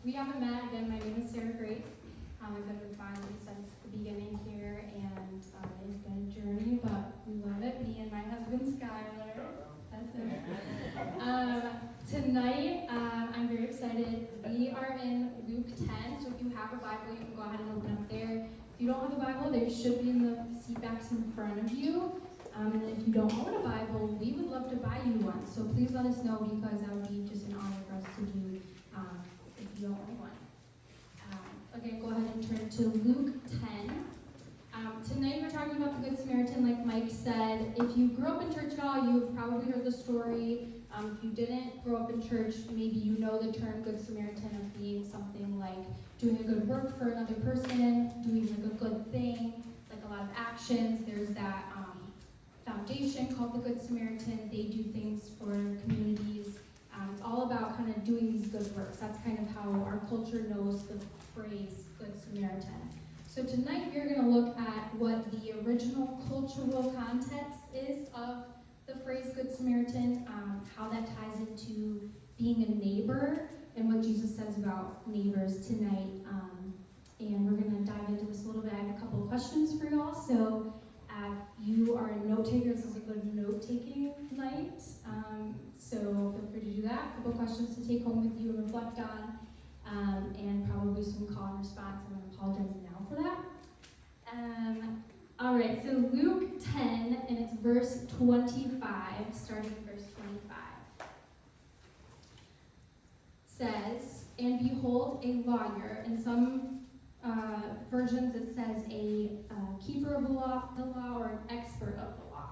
We haven't met. Again, my name is Sarah Grace. I've been with Mazi since the beginning here, and it's been a journey, but we love it. Me and my husband, Skylar. That's it. Tonight, I'm very excited. We are in Luke 10, so if you have a Bible, you can go ahead and open up there. If you don't have a Bible, they should be in the seat backs in front of you. And then if you don't own a Bible, we would love to buy you one. So please let us know, because that would be just an honor for us to do if you don't own one. Okay, go ahead and turn to Luke 10. Tonight we're talking about the Good Samaritan, like Mike said. If you grew up in church at all, you've probably heard the story. If you didn't grow up in church, maybe you know the term Good Samaritan of being something like doing a good work for another person, doing like a good thing, like a lot of actions. There's that foundation called the Good Samaritan. They do things for communities. It's all about kind of doing these good works. That's kind of how our culture knows the phrase Good Samaritan. So tonight we're going to look at what the original cultural context is of the phrase Good Samaritan, how that ties into being a neighbor, and what Jesus says about neighbors tonight. And we're going to dive into this a little bit. I have a couple of questions for you all. So if you are note takers, this is a good note-taking night. So feel free to do that. A couple of questions to take home with you and reflect on. And probably some call and response. I'm going to apologize now for that. All right, so Luke 10, and it's verse 25, starting verse 25. Says, "And behold, a lawyer," in some versions it says a keeper of the law, or an expert of the law.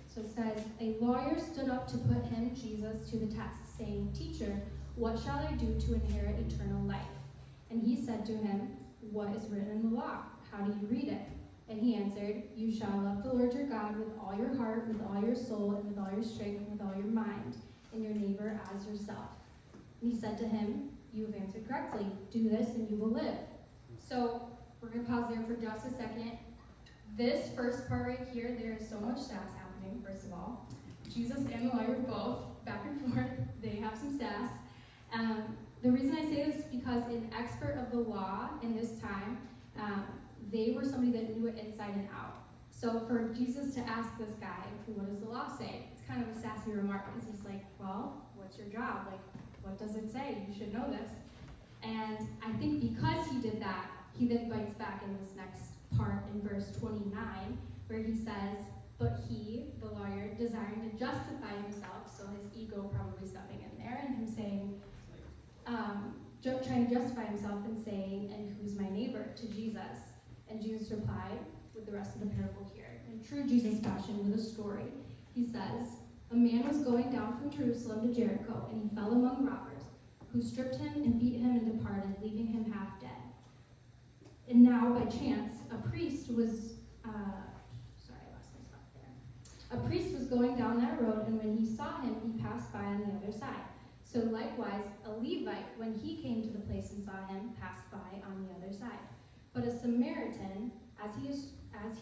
So it says, "A lawyer stood up to put him," Jesus, "to the test, saying, 'Teacher, what shall I do to inherit eternal life?' And he said to him, 'What is written in the law? How do you read it?' And he answered, 'You shall love the Lord your God with all your heart, with all your soul, and with all your strength, and with all your mind, and your neighbor as yourself.' And he said to him, 'You have answered correctly. Do this and you will live.'" So we're going to pause there for just a second. This first part right here, there is so much sass happening, first of all. Jesus and the lawyer both, back and forth, they have some sass. The reason I say this is because an expert of the law in this time, they were somebody that knew it inside and out. So for Jesus to ask this guy, "What does the law say?" It's kind of a sassy remark, because he's like, "Well, what's your job? Like, what does it say? You should know this." And I think because he did that, he then bites back in this next part in verse 29, where he says, "But he," the lawyer, "desiring to justify himself," so his ego probably stepping in there, and him saying, trying to justify himself and saying, "And who's my neighbor?" to Jesus. And Jesus replied with the rest of the parable here. In true Jesus fashion, with a story, he says, "A man was going down from Jerusalem to Jericho, and he fell among robbers, who stripped him and beat him and departed, leaving him half dead. And now, by chance, a priest was going down that road, and when he saw him, he passed by on the other side. So likewise, a Levite, when he came to the place and saw him, passed by on the other side. But a Samaritan, as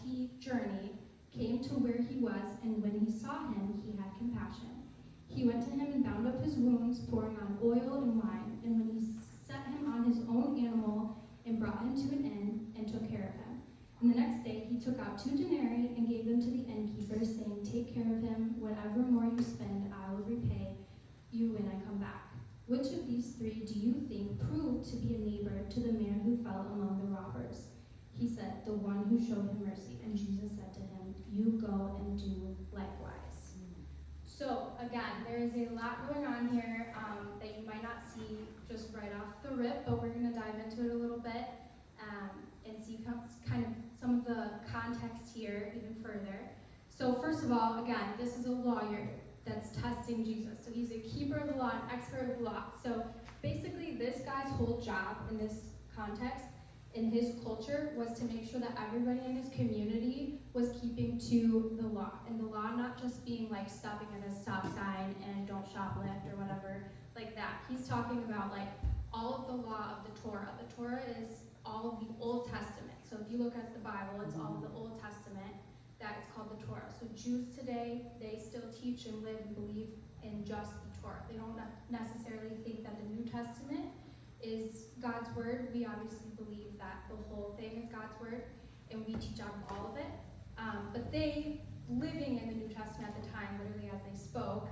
he journeyed, came to where he was, and when he saw him, he had compassion. He went to him and bound up his wounds, pouring on oil and wine, and when he set him on his own animal and brought him to an inn and took care of him. And the next day he took out 2 denarii and gave them to the innkeeper, saying, 'Take care of him. Whatever more you spend, I will repay you when I come back.' Which of these 3 do you think proved to be a neighbor to the man who fell among the robbers?" He said, "The one who showed him mercy." And Jesus said to him, "You go and do likewise." So again, there is a lot going on here that you might not see just right off the rip, but we're going to dive into it a little bit and see kind of some of the context here even further. So first of all, again, this is a lawyer that's testing Jesus. So he's a keeper of the law, an expert of the law. So basically this guy's whole job in this context, in his culture, was to make sure that everybody in his community was keeping to the law. And the law not just being like stopping at a stop sign and don't shoplift or whatever like that. He's talking about like all of the law of the Torah. The Torah is all of the Old Testament. So if you look at the Bible, it's all of the Old Testament that is called the Torah. So Jews today, they still teach and live and believe in just the Torah. They don't necessarily think that the New Testament is God's word. We obviously believe that the whole thing is God's word, and we teach out of all of it. But they, living in the New Testament at the time, literally as they spoke,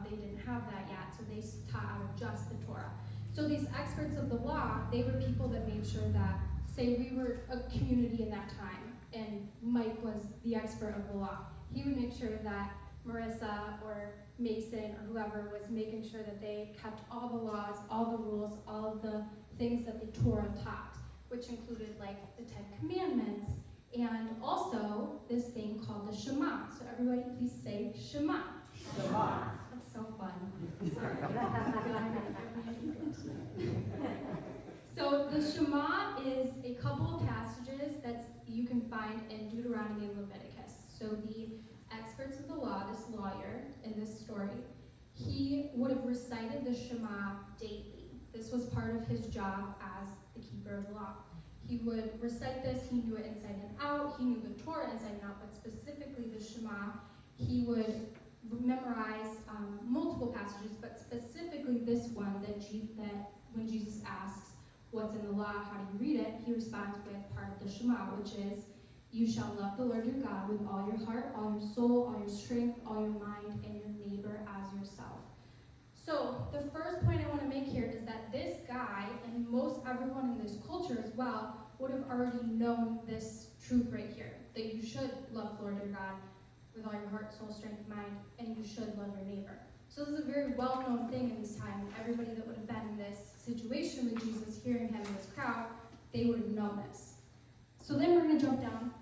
they didn't have that yet, so they taught out of just the Torah. So these experts of the law, they were people that made sure that, say we were a community in that time, and Mike was the expert of the law. He would make sure that Marissa or Mason or whoever was making sure that they kept all the laws, all the rules, all of the things that the Torah taught, which included like the 10 Commandments, and also this thing called the Shema. So everybody please say Shema. Shema. That's so fun. So the Shema is a couple of passages that you can find in Deuteronomy and Leviticus. So the experts of the law, this lawyer in this story, he would have recited the Shema daily. This was part of his job as the keeper of the law. He would recite this, he knew it inside and out, he knew the Torah inside and out, but specifically the Shema, he would memorize multiple passages, but specifically this one that when Jesus asks, what's in the law, how do you read it, he responds with part of the Shema, which is, you shall love the Lord your God with all your heart, all your soul, all your strength, all your mind, and your neighbor as yourself. So the first point I want to make here is that this guy, and most everyone in this culture as well, would have already known this truth right here, that you should love the Lord your God with all your heart, soul, strength, mind, and you should love your neighbor. So this is a very well-known thing in this time. Everybody that would have been in this situation with Jesus, hearing him in this crowd, they would have known this. So then we're going to jump down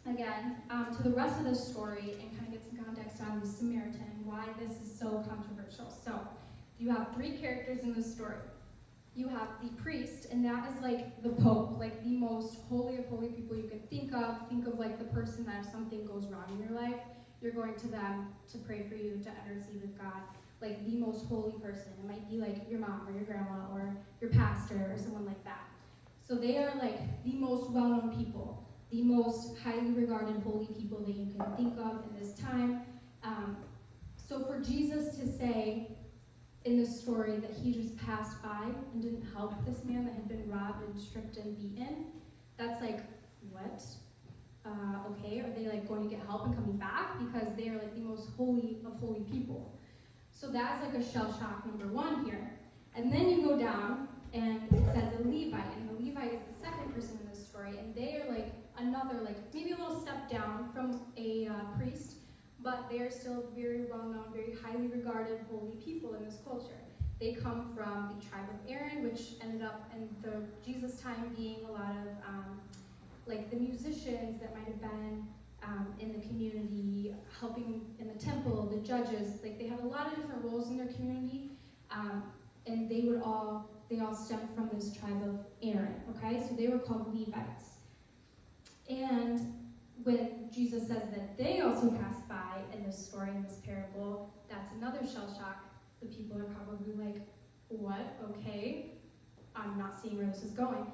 again to the rest of the story and kind of get some context on the Samaritan and why this is so controversial. So you have three characters in this story. You have the priest, and that is like the Pope, like the most holy of holy people you can think of. Think of like the person that if something goes wrong in your life, you're going to them to pray for you, to intercede with God. Like the most holy person. It might be like your mom or your grandma or your pastor or someone like that. So they are like the most well-known people, the most highly regarded holy people that you can think of in this time. So for Jesus to say in this story that he just passed by and didn't help this man that had been robbed and stripped and beaten, that's like, what? Okay, are they like going to get help and coming back? Because they are like the most holy of holy people. So that's like a shell shock number one here. And then you go down and it says a Levite, and the Levite is the second person in this story, and they are like another, like maybe a little step down from a priest, but they are still very well-known, very highly regarded holy people in this culture. They come from the tribe of Aaron, which ended up in the Jesus time being a lot of like the musicians that might have been in the community, helping in the temple, the judges. Like they had a lot of different roles in their community, and they all stemmed from this tribe of Aaron. Okay, so they were called Levites. And when Jesus says that they also passed by in this story, in this parable, that's another shell shock. The people are probably like, what? Okay, I'm not seeing where this is going.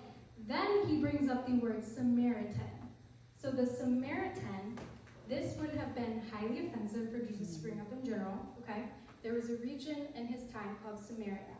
Then he brings up the word Samaritan. So the Samaritan, this would have been highly offensive for Jesus to bring up in general, okay? There was a region in his time called Samaria.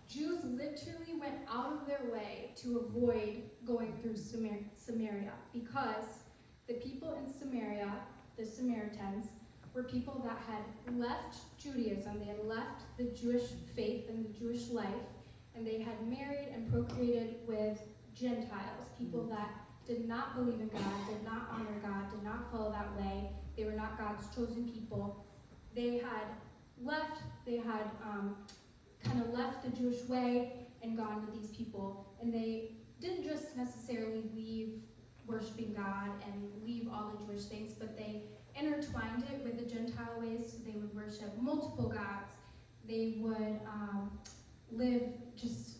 Jews literally went out of their way to avoid going through Samaria because the people in Samaria, the Samaritans, were people that had left Judaism, they had left the Jewish faith and the Jewish life, and they had married and procreated with Gentiles, people that did not believe in God, did not honor God, did not follow that way. They were not God's chosen people. They had left the Jewish way and gone with these people, and they didn't just necessarily leave worshiping God and leave all the Jewish things, but they intertwined it with the Gentile ways. So they would worship multiple gods. They would live just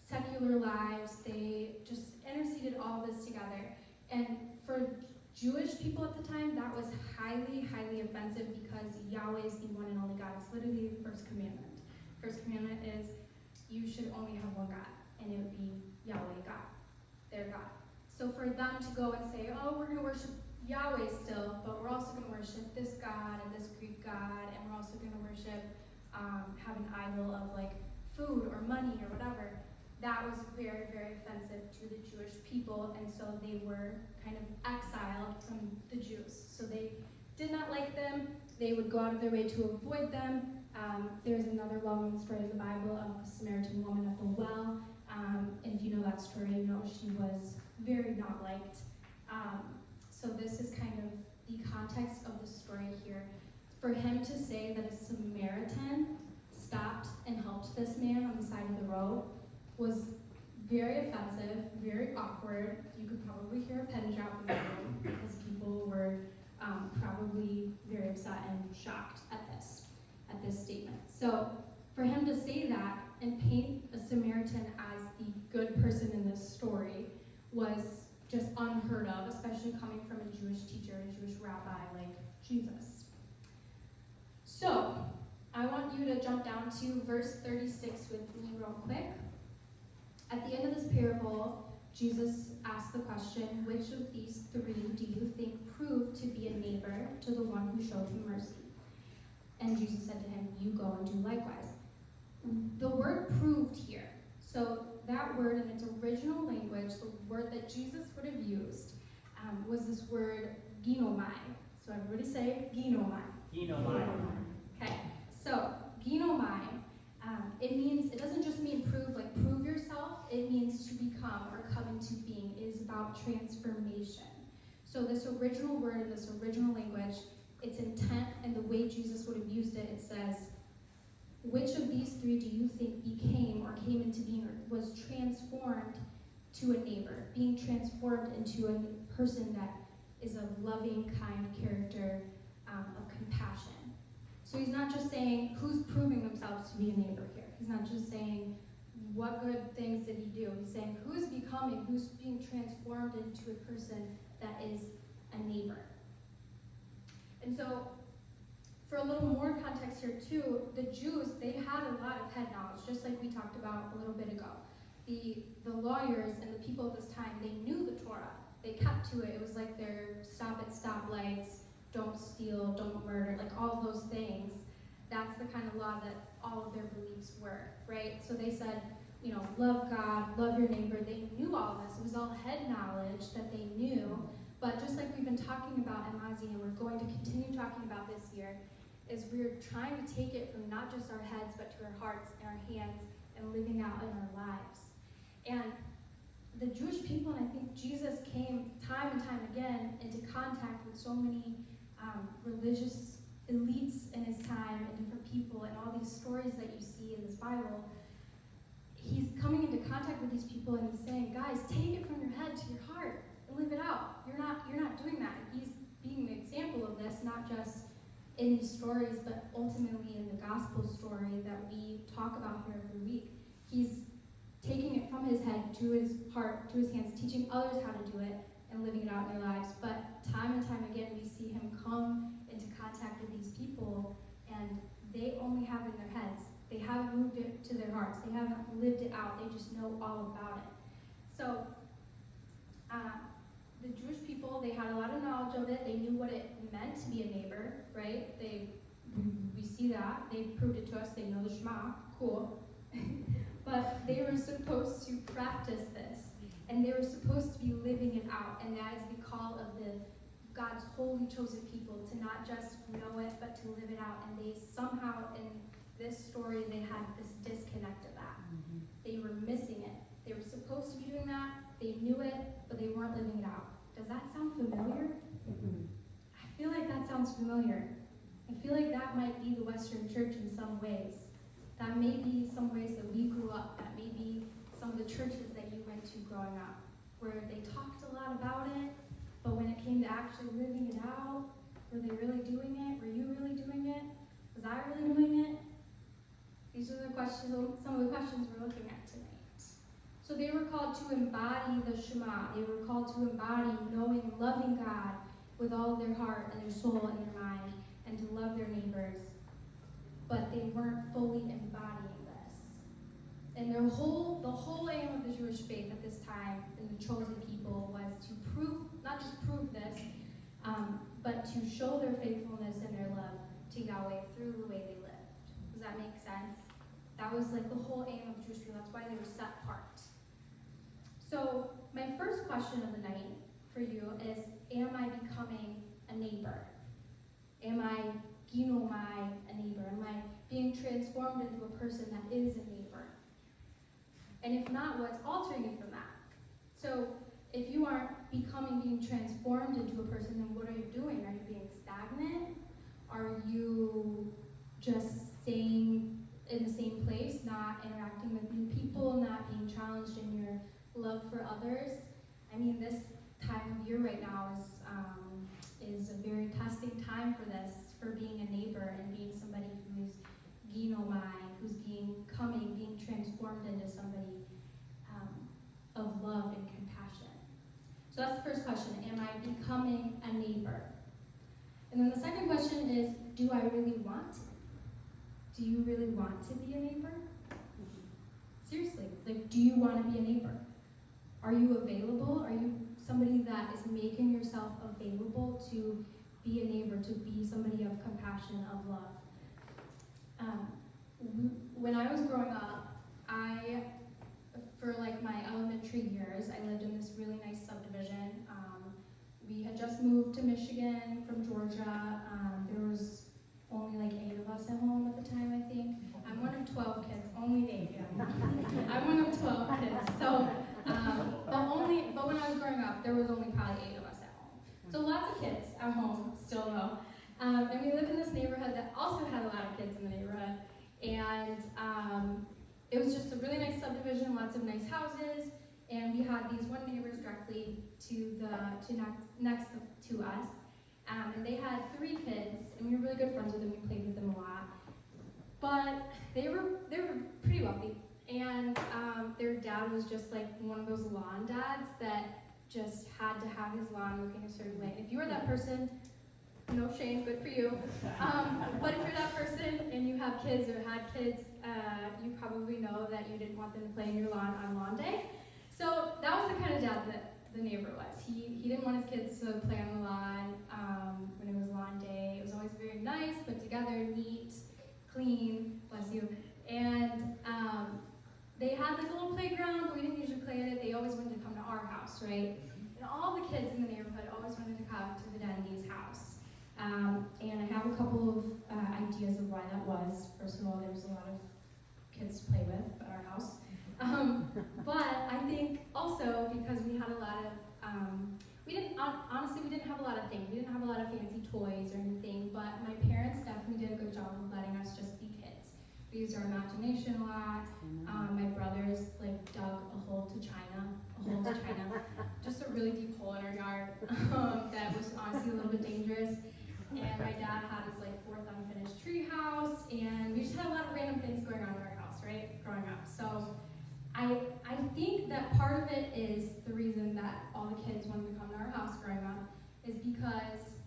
secular lives. They just interceded all this together. And for Jewish people at the time, that was highly, highly offensive because Yahweh is the one and only God. It's literally the first commandment. First commandment is you should only have one God, and it would be Yahweh God, their God. So for them to go and say, oh, we're going to worship Yahweh still, but we're also going to worship this God and this Greek God, and we're also going to worship, have an idol of like food or money or whatever, that was very, very offensive to the Jewish people, and so they were kind of exiled from the Jews. So they did not like them. They would go out of their way to avoid them. There's another well-known story in the Bible of the Samaritan woman at the well. And if you know that story, you know she was very not liked. So this is kind of the context of the story here. For him to say that a Samaritan stopped and helped this man on the side of the road was very offensive, very awkward. You could probably hear a pen drop in the room because people were probably very upset and shocked at this statement. So for him to say that and paint a Samaritan as the good person in this story was just unheard of, especially coming from a Jewish teacher, a Jewish rabbi like Jesus. So I want you to jump down to verse 36 with me real quick. At the end of this parable, Jesus asked the question, which of these three do you think proved to be a neighbor to the one who showed him mercy? And Jesus said to him, you go and do likewise. The word proved here. So that word in its original language, the word that Jesus would have used, was this word ginomai. So everybody say ginomai. Ginomai. Okay, so ginomai, it doesn't just mean prove, like prove yourself. It means to become or come into being. It is about transformation. So this original word in this original language, its intent and the way Jesus would have used it, it says, which of these three do you think became or came into being or was transformed to a neighbor, being transformed into a person that is a loving, kind character of compassion? So he's not just saying who's proving themselves to be a neighbor here. He's not just saying what good things did he do. He's saying who's becoming, who's being transformed into a person that is a neighbor. And so, for a little more context here too, the Jews, they had a lot of head knowledge, just like we talked about a little bit ago. The lawyers and the people of this time, they knew the Torah. They kept to it. It was like their stop at stoplights, don't steal, don't murder, like all of those things. That's the kind of law that all of their beliefs were, right? So they said, love God, love your neighbor. They knew all this. It was all head knowledge that they knew. But just like we've been talking about in Mazi, and we're going to continue talking about this year, is we're trying to take it from not just our heads, but to our hearts and our hands and living out in our lives. And the Jewish people, and I think Jesus came time and time again into contact with so many religious elites in his time and different people and all these stories that you see in this Bible. He's coming into contact with these people and he's saying, guys, take it from your head to your heart and live it out. You're not doing that. He's being an example of this, not just in these stories, but ultimately in the gospel story that we talk about here every week. He's taking it from his head to his heart, to his hands, teaching others how to do it and living it out in their lives. But time and time again, we see him come into contact with these people, and they only have it in their heads. They haven't moved it to their hearts. They haven't lived it out. They just know all about it. So the Jewish people, they had a lot of knowledge of it. They knew what it meant to be a neighbor, right? We see that. They proved it to us. They know the Shema. Cool. But they were supposed to practice this, and they were supposed to be living it out, and that is the call of God's holy chosen people, to not just know it, but to live it out. And they somehow, in this story, they had this disconnect of that. Mm-hmm. They were missing it. They were supposed to be doing that. They knew it, but they weren't living it out. Does that sound familiar? Mm-hmm. I feel like that sounds familiar. I feel like that might be the Western Church in some ways. That may be some ways that we grew up. That may be some of the churches that you went to growing up, where they talked a lot about it, but when it came to actually living it out, were they really doing it? Were you really doing it? Was I really doing it? These are the questions, some of the questions we're looking at tonight. So they were called to embody the Shema. They were called to embody knowing and loving God with all their heart and their soul and their mind, and to love their neighbors. But they weren't fully embodying this. And the whole aim of the Jewish faith at this time and the chosen people was to prove, not just prove this, but to show their faithfulness and their love to Yahweh through the way they lived. Does that make sense? That was like the whole aim of Jewish people. That's why they were set apart. So my first question of the night for you is, am I becoming a neighbor? Am I ginomai, a neighbor? Am I being transformed into a person that is a neighbor? And if not, what's altering you from that? So if you aren't being transformed into a person, then what are you doing? Are you being stagnant? Are you just staying in the same place, not interacting with new people, not being challenged in your love for others? I mean, this time of year right now is a very testing time for this, for being a neighbor and being somebody who's ginomai, who's being transformed into somebody of love and compassion. So that's the first question, am I becoming a neighbor? And then the second question is, do I really want to? Do you really want to be a neighbor? Seriously, like, do you want to be a neighbor? Are you available? Are you somebody that is making yourself available to be a neighbor, to be somebody of compassion, of love? When I was growing up, for like my elementary years, I lived in this really nice subdivision. We had just moved to Michigan from Georgia. There was only like 8 of us at home at the time, I think. I'm one of 12 kids, only 8. Yeah. I'm one of 12 kids. So, but when I was growing up, there was only probably 8 of us at home. So lots of kids at home still though. And we lived in this neighborhood that also had a lot of kids in the neighborhood. And it was just a really nice subdivision, lots of nice houses, and we had these one neighbors directly next to us, and they had 3 kids, and we were really good friends with them. We played with them a lot, but they were pretty wealthy, and their dad was just like one of those lawn dads that just had to have his lawn looking a certain way. If you were that person, no shame, good for you. But if you're that person and you have kids or had kids, you probably know that you didn't want them to play in your lawn on lawn day. So that was the kind of dad that the neighbor was. He didn't want his kids to play on the lawn when it was lawn day. It was always very nice, put together, neat, clean, bless you. And they had like a little playground, but we didn't usually play in it. They always wanted to come to our house, right? And all the kids in the neighborhood always wanted to come to the Dendy's house. And I have a couple of ideas of why that was. First of all, there was a lot of kids to play with at our house. But I think also because we had a lot of, we didn't have a lot of things. We didn't have a lot of fancy toys or anything, but my parents definitely did a good job of letting us just be kids. We used our imagination a lot. My brothers like dug a hole to China, just a really deep hole in our yard that was honestly a little bit dangerous. And my dad had his like 4th unfinished tree house, and we just had a lot of random things going on in our house, right, growing up. So I think that part of it is the reason that all the kids wanted to come to our house growing up is because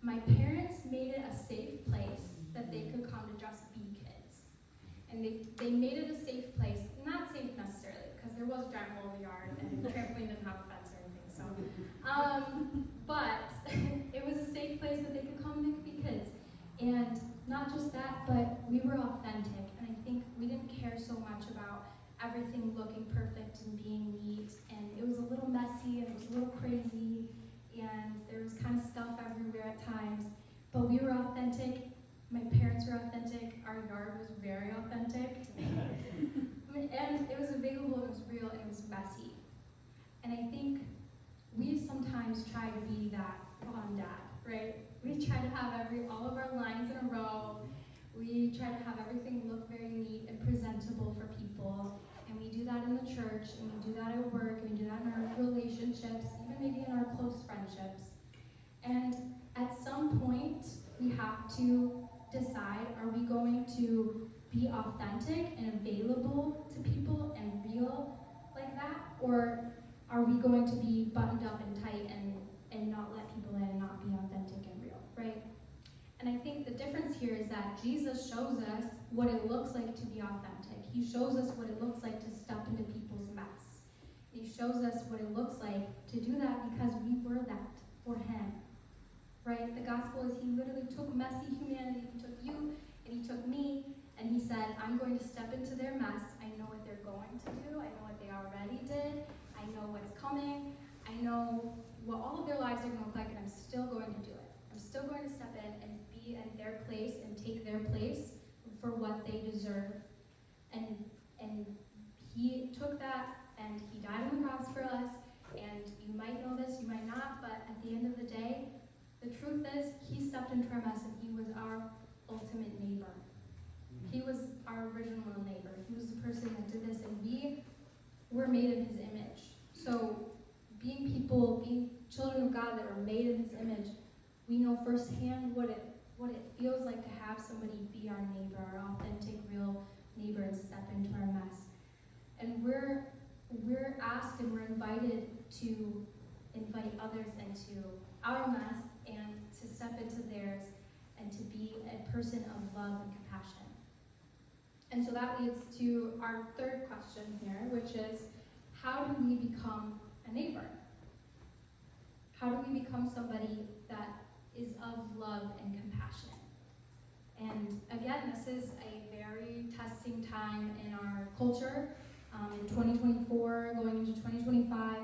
my parents made it a safe place that they could come to just be kids. And they made it a safe place, not safe necessarily, because there was a giant hole in the yard and the trampoline didn't have a fence or anything, so. But it was a safe place that they could come and they could be kids. And not just that, but we were authentic, and I think we didn't care so much about everything looking perfect and being neat, and it was a little messy and it was a little crazy, and there was kind of stuff everywhere at times, but we were authentic. My parents were authentic, our yard was very authentic, and it was available, it was real, and it was messy. And I think we sometimes try to be that mom dad, right? We try to have all of our lines in a row. We try to have everything look very neat and presentable for people. And we do that in the church, and we do that at work, and we do that in our relationships, even maybe in our close friendships. And at some point, we have to decide, are we going to be authentic and available to people and real like that? Or are we going to be buttoned up and tight and not let people in and not be authentic and real, right? And I think the difference here is that Jesus shows us what it looks like to be authentic. He shows us what it looks like to step into people's mess. He shows us what it looks like to do that because we were that for him, right? The gospel is he literally took messy humanity. He took you and he took me, and he said, I'm going to step into their mess. I know what they're going to do. I know what they already did. I know what's coming. I know what all of their lives are going to look like, and I'm still going to do it. I'm still going to step in and be in their place and take their place for what they deserve. And he took that, and he died on the cross for us. And you might know this, you might not, but at the end of the day, the truth is, he stepped into our mess, and he was our ultimate neighbor. He was our original neighbor. He was the person that did this, and we were made in his image. So being people, being children of God that are made in his image, we know firsthand what it feels like to have somebody be our neighbor, our authentic, real neighbor, and step into our mess. And we're asked and we're invited to invite others into our mess and to step into theirs and to be a person of love and compassion. And so that leads to our third question here, which is, how do we become a neighbor? How do we become somebody that is of love and compassion? And again, this is a very testing time in our culture, in 2024, going into 2025,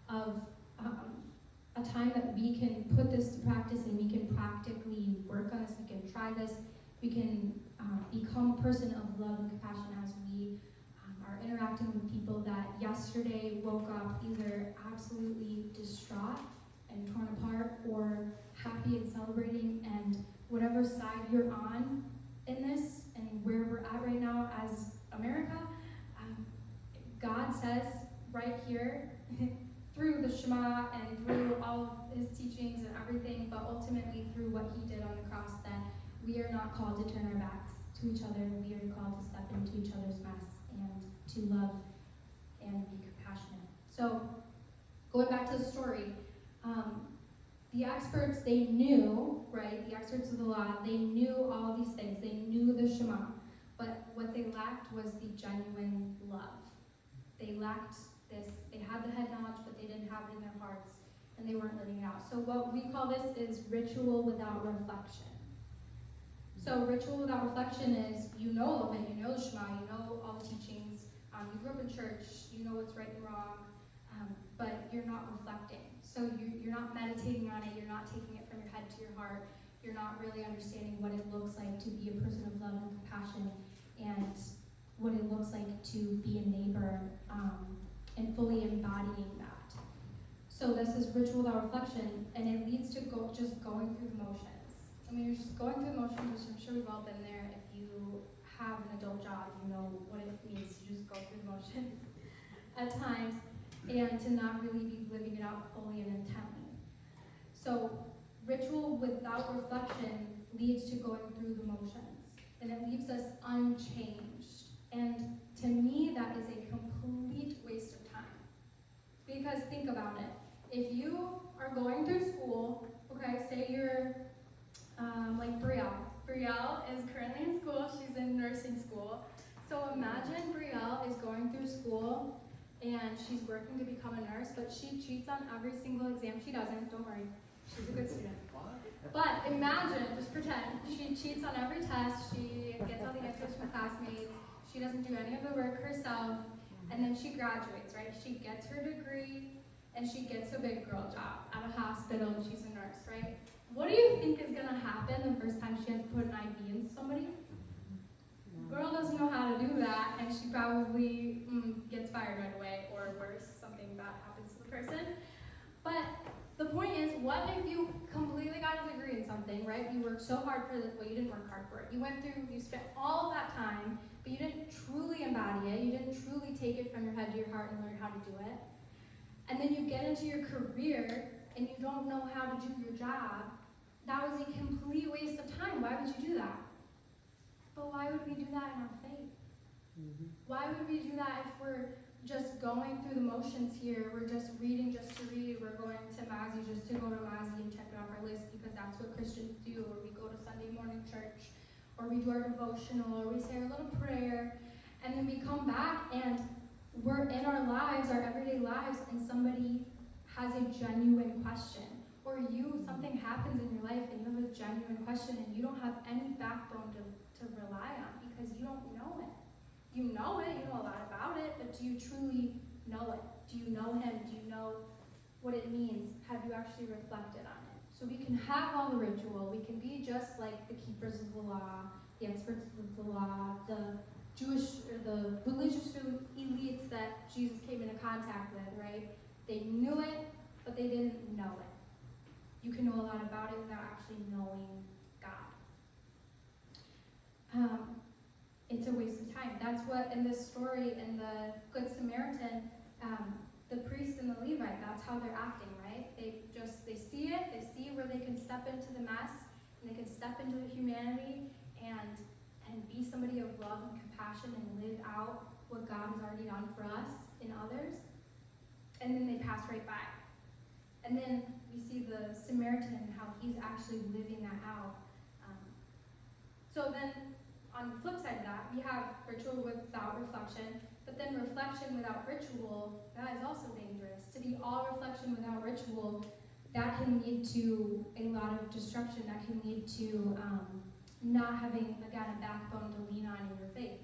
of a time that we can put this to practice and we can practically work on this, we can try this, we can become a person of love and compassion as we are interacting with people that yesterday woke up either absolutely distraught and torn apart, or happy and celebrating. And whatever side you're on in this and where we're at right now as America, God says right here through the Shema and through all of his teachings and everything, but ultimately through what he did on the cross, that we are not called to turn our backs to each other. We are called to step into each other's mess and to love and be compassionate. So going back to the story, the experts, they knew, right? The experts of the law, they knew all these things. They knew the Shema. But what they lacked was the genuine love. They lacked this. They had the head knowledge, but they didn't have it in their hearts, and they weren't living it out. So what we call this is ritual without reflection. So ritual without reflection is, you know a little bit, you know the Shema, you know all the teachings, you grew up in church, you know what's right and wrong, but you're not reflecting. So you're not meditating on it, you're not taking it from your head to your heart, you're not really understanding what it looks like to be a person of love and compassion, and what it looks like to be a neighbor, and fully embodying that. So this is ritual without reflection, and it leads to just going through the motions. I mean, you're just going through the motions, which I'm sure we've all been there. If you have an adult job, you know what it means to just go through the motions at times, and to not really be living it out fully and intently. So ritual without reflection leads to going through the motions, and it leaves us unchanged. And to me, that is a complete waste of time. Because think about it. If you are going through school, okay, say you're like Brielle. Brielle is currently in school. She's in nursing school. So imagine Brielle is going through school and she's working to become a nurse, but she cheats on every single exam. She doesn't, don't worry. She's a good student. But imagine, just pretend, she cheats on every test, she gets all the answers from classmates, she doesn't do any of the work herself, and then she graduates, right? She gets her degree, and she gets a big girl job at a hospital, and she's a nurse, right? What do you think is going to happen the first time she has to put an IV in somebody? Girl doesn't know how to do that, and she probably gets fired right away, or worse, something bad happens to the person. But the point is, what if you completely got a degree in something, right? You worked so hard for it, well, you didn't work hard for it. You went through, you spent all of that time, but you didn't truly embody it. You didn't truly take it from your head to your heart and learn how to do it. And then you get into your career, and you don't know how to do your job. That was a complete waste of time. Why would you do that? But why would we do that in our faith? Why would we do that if we're just going through the motions here? We're just reading just to read. We're going to Mazi just to go to Mazi and check it off our list because that's what Christians do. Or we go to Sunday morning church, or we do our devotional, or we say our little prayer, and then we come back and we're in our lives, our everyday lives, and somebody has a genuine question. Or something happens in your life and you have a genuine question and you don't have any backbone to rely on because you don't know it. You know it, you know a lot about it, but do you truly know it? Do you know him? Do you know what it means? Have you actually reflected on it? So we can have all the ritual. We can be just like the keepers of the law, the experts of the law, the Jewish or the religious elites that Jesus came into contact with, right? They knew it, but they didn't know it. You can know a lot about it without actually knowing God. It's a waste of time. That's what in this story in the Good Samaritan, the priest and the Levite, that's how they're acting, right? They see it, they see where they can step into the mess, and they can step into the humanity and be somebody of love and compassion and live out what God has already done for us in others. And then they pass right by. And then we see the Samaritan and how he's actually living that out. So then, on the flip side of that, we have ritual without reflection, but then reflection without ritual, that is also dangerous. To be all reflection without ritual, that can lead to a lot of destruction. That can lead to not having, again, a backbone to lean on in your faith.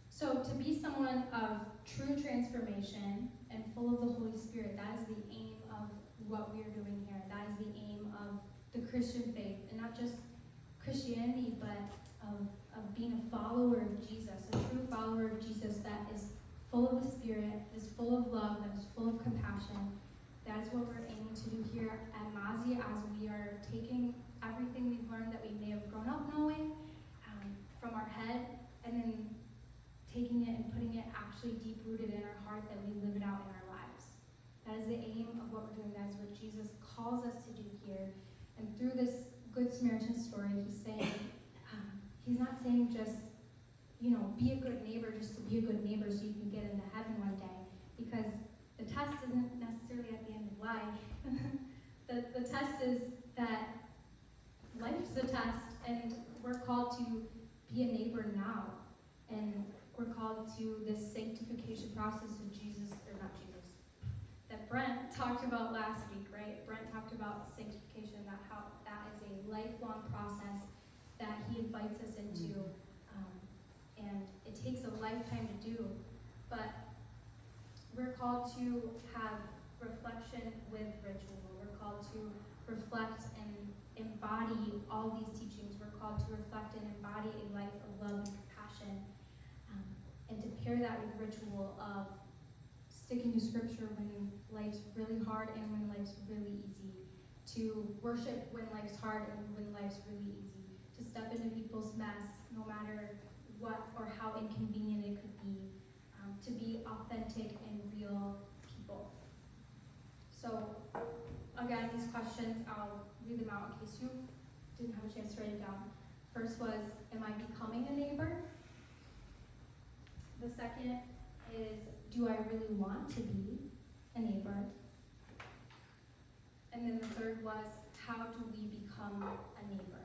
So to be someone of true transformation and full of the Holy Spirit, that is the aim of what we are doing here. That is the aim of the Christian faith, and not just Christianity, but of being a follower of Jesus, a true follower of Jesus that is full of the Spirit, is full of love, that is full of compassion. That is what we're aiming to do here at Mazi as we are taking everything we've learned that we may have grown up knowing from our head, and then taking it and putting it actually deep-rooted in our heart that we live it out in our lives. That is the aim of what we're doing. That is what Jesus calls us to do here. And through this Good Samaritan story, he's saying, he's not saying just, be a good neighbor just to be a good neighbor so you can get into heaven one day, because the test isn't necessarily at the end of life. the test is that life's a test, and we're called to be a neighbor now. And we're called to this sanctification process of that Brent talked about last week, right? Brent talked about sanctification, that how that is a lifelong process that he invites us into, and it takes a lifetime to do. But we're called to have reflection with ritual. We're called to reflect and embody all these teachings. We're called to reflect and embody a life of love and compassion, and to pair that with ritual of sticking to scripture when life's really hard and when life's really easy, to worship when life's hard and when life's really easy, to step into people's mess no matter what or how inconvenient it could be, to be authentic and real people. So again, these questions, I'll read them out in case you didn't have a chance to write it down. First was, am I becoming a neighbor? The second is, do I really want to be a neighbor? And then the third was, how do we become a neighbor?